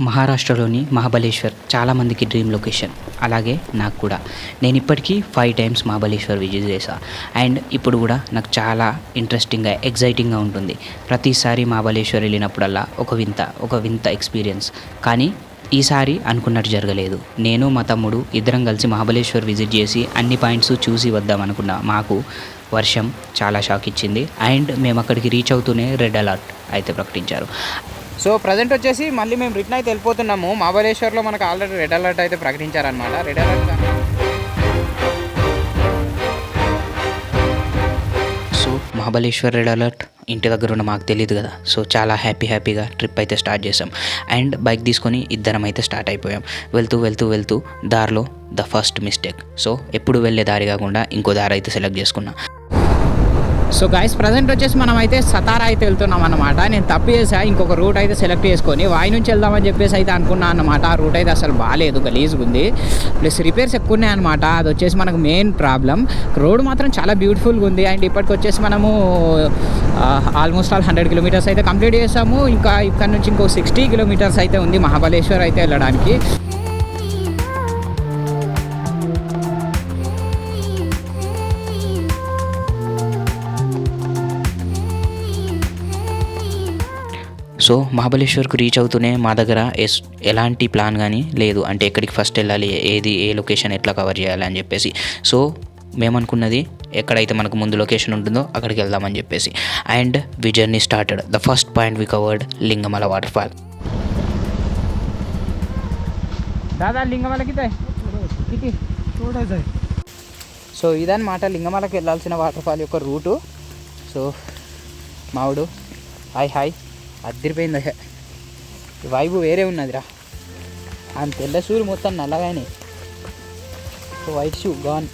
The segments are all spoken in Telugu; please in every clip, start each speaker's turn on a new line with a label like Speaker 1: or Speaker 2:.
Speaker 1: మహారాష్ట్రలోని మహాబలేశ్వర్ చాలామందికి డ్రీమ్ లొకేషన్. అలాగే నాకు కూడా. నేను ఇప్పటికీ 5 టైమ్స్ మహాబలేశ్వర్ విజిట్ చేశా. అండ్ ఇప్పుడు కూడా నాకు చాలా ఇంట్రెస్టింగ్‌గా, ఎక్సైటింగ్‌గా ఉంటుంది. ప్రతిసారి మహాబలేశ్వర్ వెళ్ళినప్పుడల్లా ఒక వింత ఎక్స్‌పీరియన్స్. కానీ ఈసారి అనుకున్నట్టు జరగలేదు. నేను మా తమ్ముడు ఇద్దరం కలిసి మహాబలేశ్వర్ విజిట్ చేసి అన్ని పాయింట్స్ చూసి వద్దామనుకున్నా. మాకు వర్షం చాలా షాక్ ఇచ్చింది. అండ్ మేము అక్కడికి రీచ్ అవుతూనే రెడ్ అలర్ట్ అయితే ప్రకటించారు.
Speaker 2: సో ప్రజెంట్ వచ్చేసి మళ్ళీ మేము రిటర్న్ అయితే వెళ్ళిపోతున్నాము. మహాబలేశ్వర్లో మనకు ఆల్రెడీ రెడ్ అలర్ట్ అయితే ప్రకటించారనమాట. Red alert
Speaker 1: so Mahabaleshwar red alert ఇంటి దగ్గర ఉన్న మాకు తెలియదు కదా. సో చాలా హ్యాపీగా ట్రిప్ అయితే స్టార్ట్ చేసాం. అండ్ బైక్ తీసుకొని ఇద్దరం అయితే స్టార్ట్ అయిపోయాం. వెళ్తూ దారిలో ద ఫస్ట్ మిస్టేక్. సో ఎప్పుడు వెళ్ళే దారి కాకుండా ఇంకో దారి అయితే సెలెక్ట్ చేసుకున్నా.
Speaker 2: సో గైస్ ప్రజెంట్ వచ్చేసి మనం అయితే సతారా అయితే వెళ్తున్నాం అన్నమాట. నేను తప్పు చేసా, ఇంకొక రూట్ అయితే సెలెక్ట్ చేసుకొని వాయి నుంచి వెళ్దామని చెప్పేసి అయితే అనుకున్నా అన్నమాట. ఆ రూట్ అయితే అసలు బాగాలేదు, గలీజ్గా ఉంది, ప్లస్ రిపేర్స్ ఎక్కువ ఉన్నాయి అనమాట. అది వచ్చేసి మనకు మెయిన్ ప్రాబ్లం. రోడ్ మాత్రం చాలా బ్యూటిఫుల్గా ఉంది. అండ్ ఇప్పటికి వచ్చేసి మనము ఆల్మోస్ట్ 100 కిలోమీటర్స్ అయితే కంప్లీట్ చేసాము. ఇంకా ఇక్కడ నుంచి ఇంకో 60 కిలోమీటర్స్ అయితే ఉంది మహాబలేశ్వర్ అయితే వెళ్ళడానికి.
Speaker 1: సో మహాబలేశ్వర్కు రీచ్ అవుతూనే మా దగ్గర ఎలాంటి ప్లాన్ కానీ లేదు. అంటే ఎక్కడికి ఫస్ట్ వెళ్ళాలి, ఏ లొకేషన్ ఎట్లా కవర్ చేయాలి అని చెప్పేసి. సో మేమనుకున్నది ఎక్కడైతే మనకు ముందు లొకేషన్ ఉంటుందో అక్కడికి వెళ్దామని చెప్పేసి. And we journey started. The first point we covered Lingamala waterfall.
Speaker 2: దాదా లింగమలకి సో ఇదన్నమాట లింగమలకి వెళ్ళాల్సిన వాటర్ ఫాల్ యొక్క రూటు. సో మావుడు హాయ్ అద్దరిపోయింది. వైబు వేరే ఉన్నదిరా. ఆమె తెల్ల షూలు మొత్తం నల్లగానే, వైట్ షూ గాన్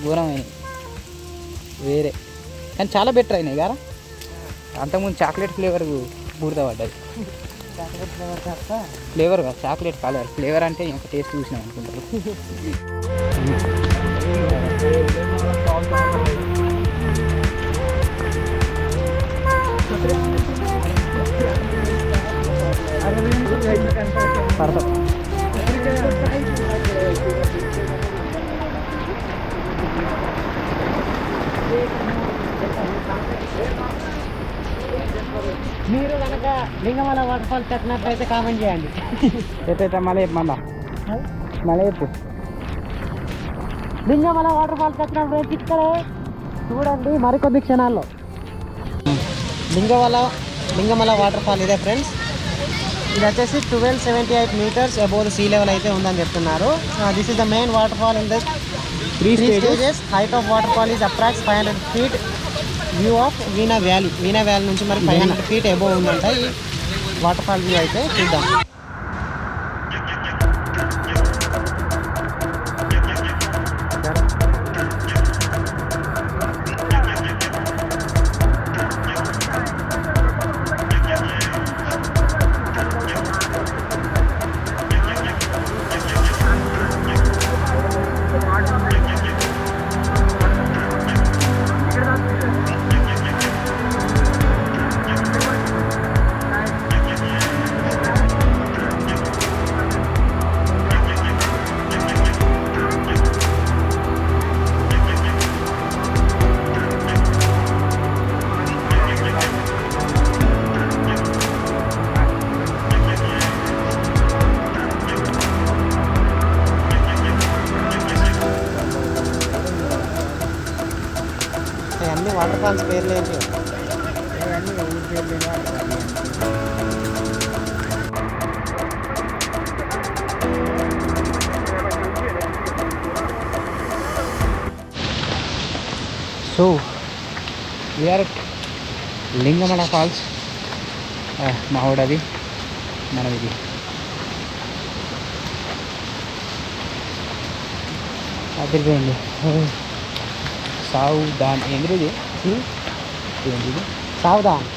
Speaker 2: ఘోరమైనవి వేరే. కానీ చాలా బెటర్ అయినాయి కదా. అంతకుముందు చాక్లెట్ ఫ్లేవర్ బూడిద పడ్డది. ఫ్లేవర్ కాదు, చాక్లెట్ కలర్. ఫ్లేవర్ అంటే ఇంకా టేస్ట్ చూసినాం అనుకుంటారు.
Speaker 3: మీరు కనుక లింగమల వాటర్ ఫాల్ చెప్పినట్లయితే కామెంట్ చేయండి.
Speaker 2: ఎట్లయితే మళ్ళీ చెప్పు
Speaker 3: లింగమల వాటర్ ఫాల్ చెప్పినప్పుడు ఇక్కడే చూడండి మరికొద్ది క్షణాల్లో. లింగమల వాటర్ ఫాల్ ఇదే ఫ్రెండ్స్. ఇది వచ్చేసి 1278 meters above the sea level అయితే ఉందని చెప్తున్నారు. This is the main water fall in the 3 stages. Height of water fall is approx 500 feet. View of veena valley నుంచి మరి 500 feet అబోవ్ ఉందంట ఈ వాటర్ ఫాల్ వ్యూ. అయితే చూద్దాం. అన్ని వాటర్ ఫాల్స్ పేర్లు ఏంటి?
Speaker 2: So we're Lingamala falls. మావాడది మనది. అదిరిపోయింది. సావుదాన్ ఏంటిది? ఏంటిది
Speaker 3: సావుదాన్.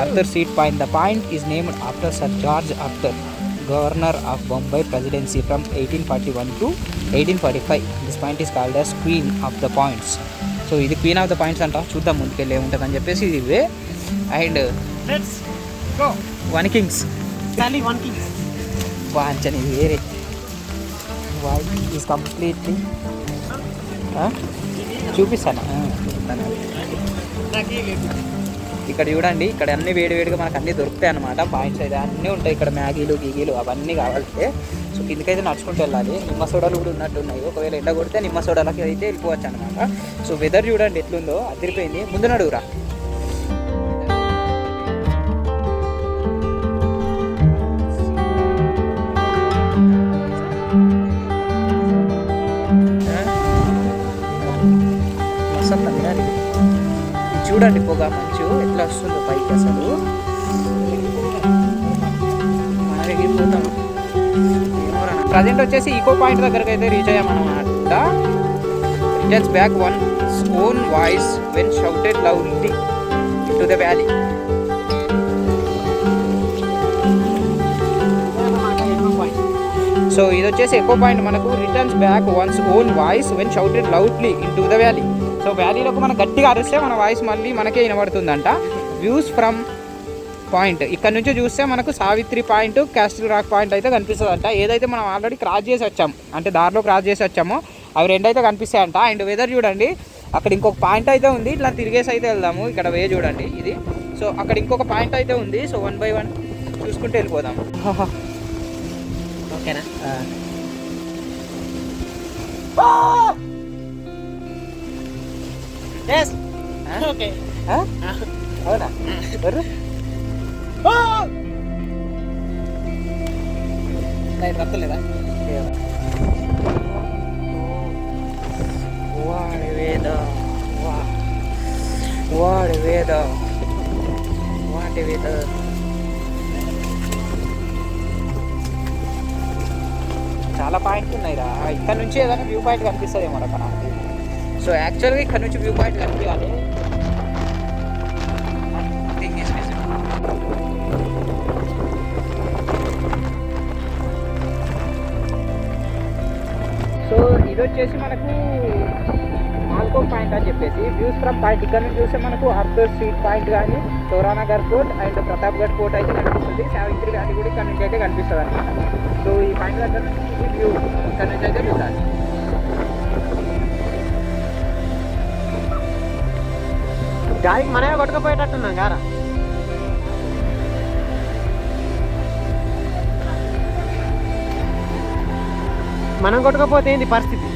Speaker 2: Arthur Seat Point. The point is named after Sir George Arthur, Governor of Bombay Presidency from 1841 to 1845. This point is called as Queen of the Points. So ఇది క్వీన్ ఆఫ్ ద పాయింట్స్ అంట. చూద్దాం ముందుకెళ్ళి ఏముంటుంది అని చెప్పేసి ఇది ఇవే. And
Speaker 3: let's go.
Speaker 2: వన్ కింగ్స్
Speaker 3: వన్ కింగ్స్
Speaker 2: వాంచని ఇది వేరే. వాయ్ ఈజ్ కంప్లీట్లీ చూపిస్తాను. ఇక్కడ చూడండి, ఇక్కడ అన్ని వేడివేడిగా మనకు అన్నీ దొరుకుతాయి అన్నమాట. పాయింట్స్ అయితే అన్నీ ఉంటాయి ఇక్కడ. మ్యాగీలు గీగీలు అవన్నీ కావాలంటే సో కిందకైతే నడుచుకుంటూ వెళ్ళాలి. నిమ్మ సోడాలు కూడా ఉన్నట్టున్నాయి. ఒకవేళ ఎండ కొడితే నిమ్మ సోడాలకి అయితే వెళ్ళిపోవచ్చు అనమాట. సో వెదర్ చూడండి ఎట్లుందో, అదిరిపోయింది. ముందు నడుగురా. చూడండి పొగ మంచు ఎట్లా వస్తుందో పైకి. అసలు మనం ఎగిరిపోతాం. ప్రజెంట్ వచ్చేసి ఈకో పాయింట్ దగ్గరకు అయితే రీచ్ అయ్యామన్నమాట. Returns back once own voice when shouted loudly to the valley. So ఇది వచ్చేసి ఎకో పాయింట్ మనకు. Returns back once own voice when shouted loudly in to the valley. So వ్యాలీలోకి మనం గట్టిగా అరిస్తే మన వాయిస్ మళ్ళీ మనకే వినబడుతుందంట. వ్యూస్ ఫ్రమ్ పాయింట్, ఇక్కడ నుంచి చూస్తే మనకు Savitri point, castle rock point అయితే కనిపిస్తుంది అంట. ఏదైతే మనం ఆల్రెడీ క్రాస్ చేసి వచ్చాం, అంటే దారిలో క్రాస్ చేసి వచ్చామో అవి రెండైతే కనిపిస్తాయంట. అండ్ వెదర్ చూడండి, అక్కడ ఇంకొక పాయింట్ అయితే ఉంది. ఇట్లా తిరిగేసి అయితే వెళ్దాము. ఇక్కడ వే చూడండి ఇది. సో అక్కడ ఇంకొక పాయింట్ అయితే ఉంది. సో 1 by 1 చూసుకుంటూ వెళ్ళిపోదాం.
Speaker 3: ఓకేనా? ఓకే.
Speaker 2: అవునా?
Speaker 3: లైట్ రత్తలేదా?
Speaker 2: చాలా పాయింట్స్ ఉన్నాయి రా. ఇక్కడ నుంచి ఏదైనా వ్యూ పాయింట్ కనిపిస్తుందేమో అక్కడ నాకు. సో యాక్చువల్గా ఇక్కడ నుంచి వ్యూ పాయింట్ కనిపించాలి. సో ఇది వచ్చేసి మనకు మాల్కోమ్ పాయింట్ అని చెప్పేసి వ్యూస్ ఫ్రమ్ పాయింట్. ఇక్కడ నుంచి చూస్తే మనకు ఆర్థర్ స్ట్రీట్ పాయింట్ కానీ, తోరానగర్ ఫోర్ట్ అండ్ ప్రతాప్గఢ్ ఫోర్ట్ అయితే కనిపిస్తుంది. సావిత్రి వ్యాలీ కూడా ఇక్కడ నుంచి అయితే కనిపిస్తుంది అనమాట. సో ఈ పాయింట్ దగ్గర నుంచి వ్యూ ఇక్కడ నుంచి అయితే చూడాలి.
Speaker 3: గాలికి మనమే కొట్టుకుపోయేటట్టున్నాం గారా. మనం కొట్టుకపోతే ఏంది పరిస్థితి?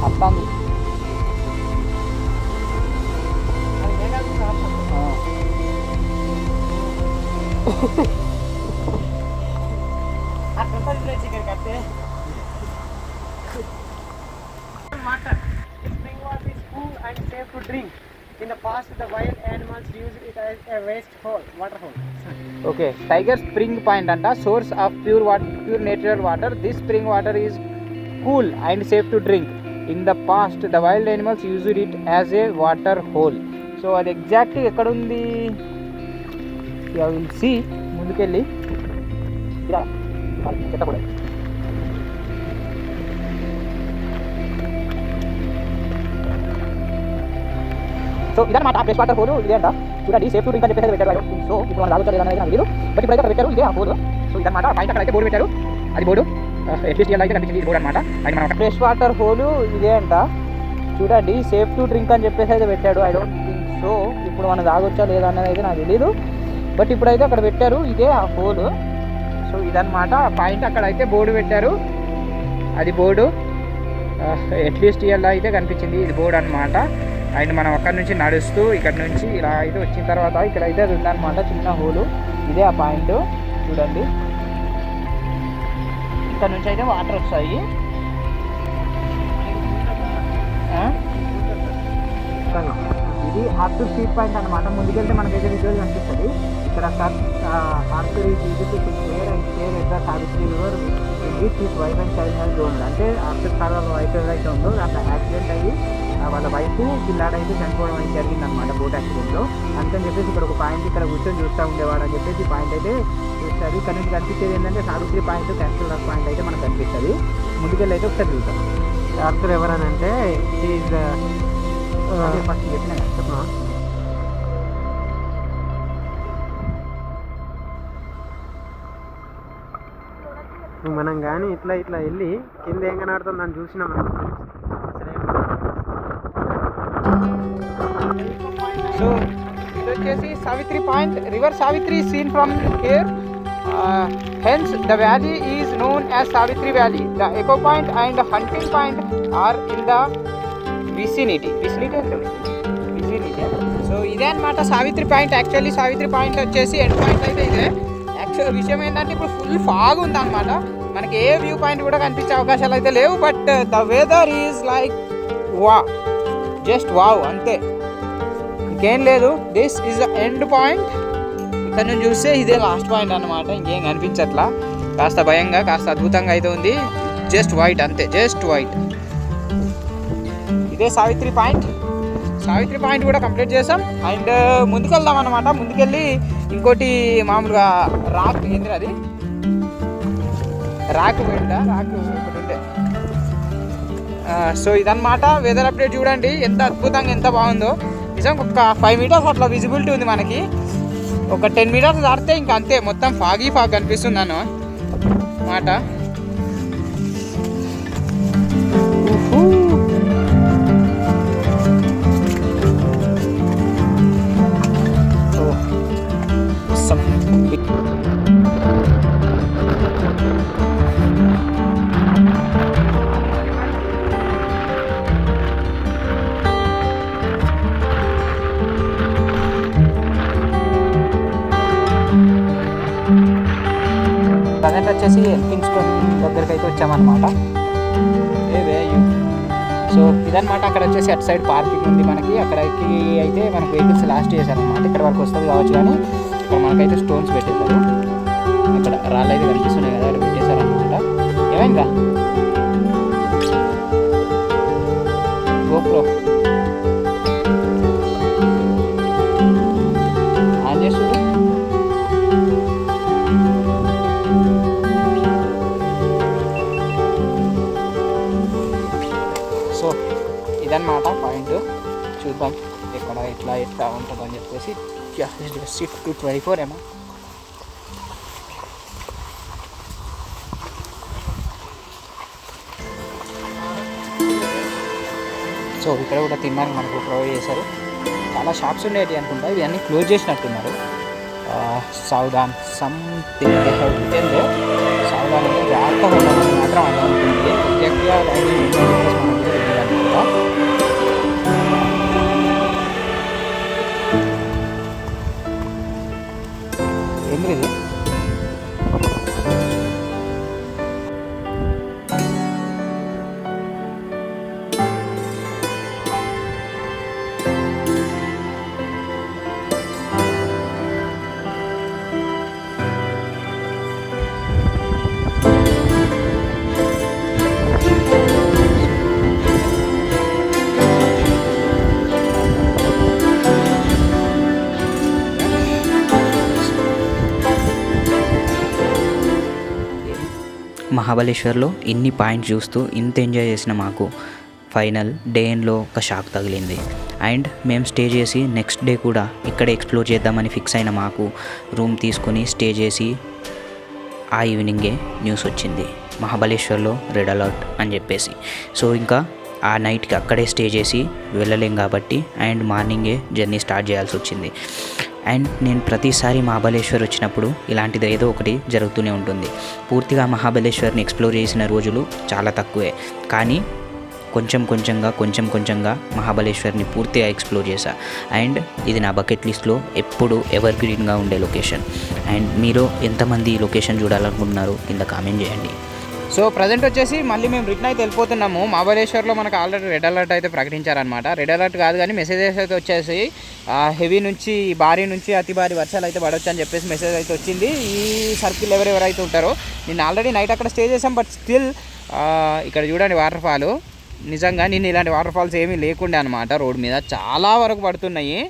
Speaker 2: అబ్బాంది
Speaker 3: Water. Spring water is cool and safe to drink. In the past, the wild animals used it as a water hole.
Speaker 2: Okay. Tiger spring point అంట. Source of pure natural water. This spring water is cool and safe to drink. In the past the wild animals used it as a water hole. So అది ఎగ్జాక్ట్గా ఎక్కడ ఉంది? You will see. ముందుకెళ్ళి చెప్పకూడదు. సో ఇదన్నమాట ఫ్రెష్ వాటర్ హోల్. ఇదే అంట. చూడండి, సేఫ్ టు డ్రింక్ అని చెప్పేసి పెట్టారు. సో ఇప్పుడు మనం తాగొచ్చా లేదా అనేది నాకు తెలియదు. బట్ ఇప్పుడైతే అక్కడ పెట్టారు. ఇదే ఆ హోల్. సో ఇదన్నమాట పాయింట్. అక్కడ అయితే బోర్డు పెట్టారు. అది బోర్డు ఎట్లీస్ట్ ఇలా అయితే కనిపించింది. ఇది బోర్డు అనమాట. అది మనం ఫ్రెష్ వాటర్ హోల్ ఇదే అంట. చూడండి, సేఫ్ టు డ్రింక్ అని చెప్పేసి అయితే పెట్టాడు. I don't think so. ఇప్పుడు మనం తాగొచ్చా లేదా అనేది అయితే నాకు తెలియదు. బట్ ఇప్పుడైతే అక్కడ పెట్టారు. ఇదే ఆ హోల్. సో ఇదన్నమాట పాయింట్. అక్కడ అయితే బోర్డు పెట్టారు. అది బోర్డు ఎట్లీస్ట్ ఇలా అయితే కనిపించింది. ఇది బోర్డు అనమాట. అండ్ మనం అక్కడ నుంచి నడుస్తూ ఇక్కడ నుంచి ఇలా అయితే వచ్చిన తర్వాత ఇక్కడ అయితే అది ఉందన్నమాట, చిన్న హోలు. ఇదే ఆ పాయింట్. చూడండి, ఇక్కడ నుంచి అయితే వాటర్ వస్తాయి. ఇది ఆర్తర్ స్ట్రీట్ పాయింట్ అనమాట. ముందుకెళ్తే మనకైతే విజువల్ కనిపిస్తుంది. ఇక్కడ Arthur is easy to share and share at the Savitri river which his wife and child has gone. అంటే ఆర్తర్ చాలా వైఫ్ ఏదైతే ఉందో దాంట్లో యాక్సిడెంట్ అయ్యి వాళ్ళ వైఫ్ పిల్లాడైతే చనిపోవడం అయితే జరిగిందనమాట బోట్ యాక్సిడెంట్లో. అందుకని చెప్పేసి ఇక్కడ ఒక పాయింట్ ఇక్కడ కూర్చొని చూస్తూ ఉండేవాడు అని చెప్పేసి పాయింట్ అయితే చూస్తుంది. ఇక్కడ నుంచి కనిపించేది ఏంటంటే Savitri point, cancel rock point అయితే మనకు కనిపిస్తుంది. ముందుకెళ్ళి అయితే ఒకసారి చూద్దాం.
Speaker 3: ఆర్థర్ ఎవరనంటే
Speaker 2: ఫస్ట్ చెప్పిన చెప్పినా
Speaker 3: మనం కానీ ఇట్లా ఇట్లా వెళ్ళి కింద ఏం కనబడుతుంది దాన్ని చూసినాం.
Speaker 2: సో ఇది వచ్చేసి Savitri point. River Savitri seen from here. Hence the valley is known as Savitri Valley. The echo point and hunting point are in the vicinity. So ఇదే అనమాట Savitri point. Actually Savitri point వచ్చేసి ఎండ్ పాయింట్ అయితే ఇదే. యాక్చువల్ విషయం ఏంటంటే ఇప్పుడు ఫుల్ ఫాగ్ ఉందన్నమాట. మనకి ఏ వ్యూ పాయింట్ కూడా కనిపించే అవకాశాలు అయితే లేవు. But the weather is like just wow అంతే, ఇంకేం లేదు. This is the end point. ఇక్కడ నుంచి చూస్తే ఇదే లాస్ట్ పాయింట్ అనమాట. ఇంకేం కనిపించట్లా. కాస్త భయంగా కాస్త అద్భుతంగా అయితే ఉంది. జస్ట్ వైట్ అంతే, జస్ట్ వైట్. ఇదే సావిత్రి పాయింట్. సావిత్రి పాయింట్ కూడా కంప్లీట్ చేసాం. అండ్ ముందుకు వెళ్దాం అనమాట. ముందుకెళ్ళి ఇంకోటి మామూలుగా రాక్ ఏంటి అది, రాక్ పోయిందా, రాక్ ఒకటి ఉంటే. సో ఇదన్నమాట వెదర్ అప్డేట్. చూడండి ఎంత అద్భుతంగా, ఎంత బాగుందో. నిజం ఒక 5 మీటర్స్ అట్లా విజిబిలిటీ ఉంది మనకి. ఒక 10 మీటర్స్ దాటితే ఇంకా అంతే, మొత్తం ఫాగ్ కనిపిస్తుంది అన్నమాట. ప్రజెంట్ వచ్చేసి ఎల్ఫిన్ స్టోన్ దగ్గరికి అయితే వచ్చామన్నమాట. సో ఇదన్నమాట. అక్కడ వచ్చేసి అటు సైడ్ పార్కింగ్ ఉంది మనకి. అక్కడికి అయితే మనకు వెహికల్స్ లాస్ట్ చేశారనమాట. ఇక్కడ వరకు వస్తుంది కావచ్చు, కానీ ఇక్కడ మనకైతే స్టోన్స్ పెట్టేశారు. అక్కడ రాళ్ళు అయితే కనిపిస్తున్నాయి కదా, అక్కడ పెట్టేశారు అనమాట. ఏమైందా గోప్రో ఆన్ చేసి ఇదన్నమాట పాయింట్. చూద్దాం ఎక్కడ ఎట్లా ఉంటుందో అని చెప్పేసి. సిట్ టు 24 ఏమో. సో ఇక్కడ కూడా తినడానికి మనకు ప్రొవైడ్ చేశారు. చాలా షాప్స్ ఉండేవి అనుకుంటా, ఇవి అన్నీ క్లోజ్ చేసినట్టున్నారు. సావధాన్ సంథింగ్ సావధాన్ అంటే జాగ్రత్తగా ఉండాలని మాత్రం అలా ఉంటుంది. ఎగ్జాక్ట్గా ఏంటి ఇది?
Speaker 1: మహాబలేశ్వర్లో ఇన్ని పాయింట్స్ చూస్తూ ఇంత ఎంజాయ్ చేసిన మాకు ఫైనల్ డే ఎండ్లో ఒక షాక్ తగిలింది. అండ్ మేము స్టే చేసి నెక్స్ట్ డే కూడా ఇక్కడే ఎక్స్ప్లోర్ చేద్దామని ఫిక్స్ అయిన మాకు రూమ్ తీసుకొని స్టే చేసి ఆ ఈవినింగే న్యూస్ వచ్చింది, మహాబలేశ్వర్లో రెడ్ అలర్ట్ అని చెప్పేసి. సో ఇంకా ఆ నైట్కి అక్కడే స్టే చేసి వెళ్ళలేం కాబట్టి అండ్ మార్నింగే జర్నీ స్టార్ట్ చేయాల్సి వచ్చింది. అండ్ నేను ప్రతిసారి మహాబలేశ్వర్ వచ్చినప్పుడు ఇలాంటిది ఏదో ఒకటి జరుగుతూనే ఉంటుంది. పూర్తిగా మహాబలేశ్వర్ని ఎక్స్ప్లోర్ చేసిన రోజులు చాలా తక్కువే, కానీ కొంచెం కొంచెంగా మహాబలేశ్వర్ని పూర్తిగా ఎక్స్ప్లోర్ చేశా. అండ్ ఇది నా బకెట్ లిస్ట్లో ఎప్పుడు ఎవర్ గ్రీన్గా ఉండే లొకేషన్. అండ్ మీరు ఎంతమంది ఈ లొకేషన్ చూడాలనుకుంటున్నారో కింద కామెంట్ చేయండి.
Speaker 2: సో ప్రజెంట్ వచ్చేసి మళ్ళీ మేము రిటర్న్ అయితే వెళ్ళిపోతున్నాము. మహాబలేశ్వర్లో మనకు ఆల్రెడీ రెడ్ అలర్ట్ అయితే ప్రకటించారనమాట. రెడ్ అలర్ట్ కాదు కానీ మెసేజెస్ అయితే వచ్చేసి హెవీ నుంచి భారీ నుంచి అతి భారీ వర్షాలు అయితే పడవచ్చు అని చెప్పేసి మెసేజ్ అయితే వచ్చింది. ఈ సర్కిల్ ఎవరెవరైతే ఉంటారో, నేను ఆల్రెడీ నైట్ అక్కడ స్టే చేసాం. బట్ స్టిల్ ఇక్కడ చూడండి వాటర్ ఫాల్ నిజంగా నిన్న ఇలాంటి వాటర్ ఫాల్స్ ఏమీ లేకుండే అనమాట రోడ్ మీద చాలా వరకు పడుతున్నాయి